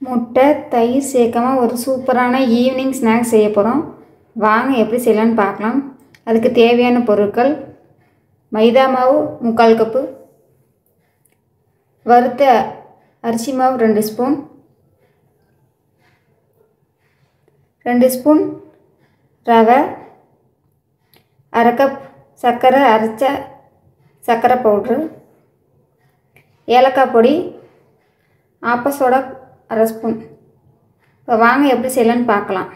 முட்டை தயிர் சேர்க்காம ஒரு சூப்பரான ஈவினிங் ஸ்நாக்ஸ் செய்ய போகிறோம். வாங்க எப்படி செய்யலான்னு பார்க்கலாம். அதுக்கு தேவையான பொருட்கள்: மைதா மாவு 3/4 கப்பு, வறுத்த அரிசி மாவு 2 ஸ்பூன், 2 ஸ்பூன் ரவை, 1/2 கப் சர்க்கரை, அரைச்ச சர்க்கரை பவுட்ரு, ஏலக்காய் பொடி, ஆப்ப சோடா 1/2 ஸ்பூன். இப்போ வாங்க எப்படி செய்யலான்னு பார்க்கலாம்.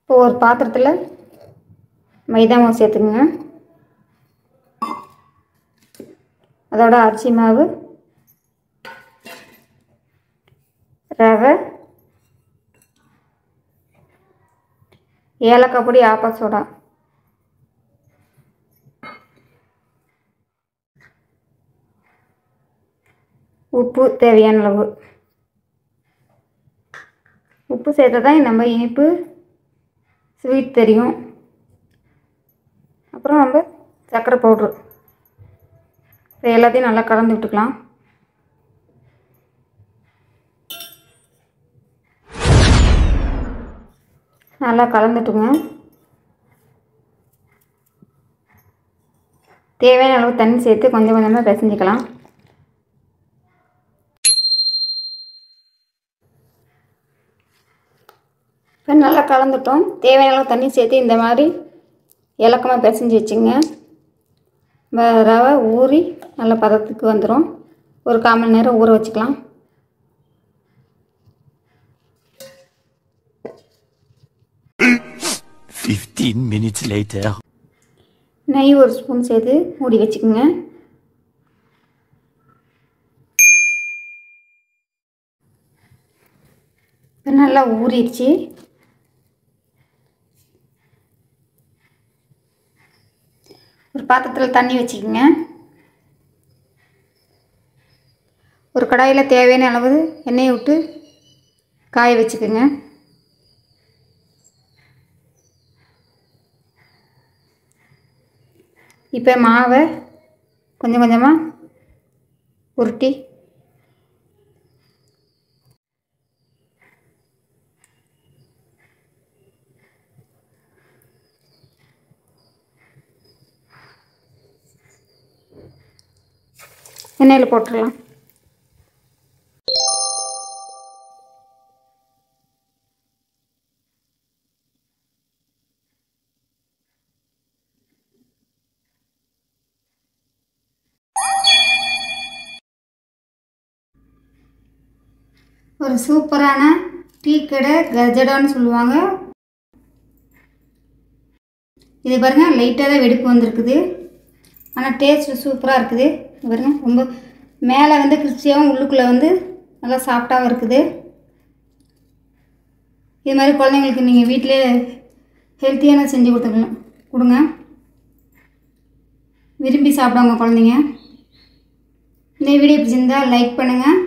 இப்போ ஒரு பாத்திரத்தில் மைதா மாவு சேர்த்துக்குங்க. அதோட அரிசி மாவு, ரவை, ஏலக்காய் பொடி, ஆப்ப சோடா, உப்பு தேவையான அளவு. உப்பு சேர்த்தா தான் நம்ம இனிப்பு ஸ்வீட் தெரியும். அப்புறம் நம்ம சர்க்கரை பவுட்ரு. இப்போ எல்லாத்தையும் நல்லா கலந்து விட்டுக்கலாம். நல்லா கலந்துட்டுங்க. தேவையான அளவு தண்ணி சேர்த்து கொஞ்சம் கொஞ்சமாக பிசைஞ்சிக்கலாம். இப்போ நல்லா கலந்துட்டோம். தேவையான அளவு தண்ணி சேர்த்து இந்த மாதிரி இலக்கமாக பிசைஞ்சு வச்சுங்க. ரவை ஊறி நல்ல பதத்துக்கு வந்துடும். ஒரு 1/4 மணி நேரம் ஊற வச்சுக்கலாம். நெய் 1 ஸ்பூன் சேர்த்து மூடி வச்சுக்கோங்க. இப்போ நல்லா ஊறிடுச்சு. ஒரு பாத்திரத்தில் தண்ணி வச்சுக்கோங்க. ஒரு கடாயில் தேவையான அளவு எண்ணெயை விட்டு காய வச்சுக்கோங்க. இப்போ மாவை கொஞ்சம் கொஞ்சமாக உருட்டி எண்ணெயில் போட்டுடலாம். ஒரு சூப்பரான டீ கடை கஜடான்னு சொல்லுவாங்க. இது பாருங்கள், லைட்டாக தான் வெடிப்பு வந்திருக்குது. ஆனால் டேஸ்ட்டு சூப்பராக இருக்குது. பாருங்கள், ரொம்ப மேலே வந்து கிறிஸ்பியாகவும் உள்ளுக்குள்ளே வந்து நல்லா சாஃப்டாகவும் இருக்குது. இது மாதிரி குழந்தைங்களுக்கு நீங்கள் வீட்டிலே ஹெல்த்தியான செஞ்சு கொடுங்க. விரும்பி சாப்பிடுவாங்க குழந்தைங்க. இந்த வீடியோ பிடிச்சிருந்தால் லைக் பண்ணுங்கள்.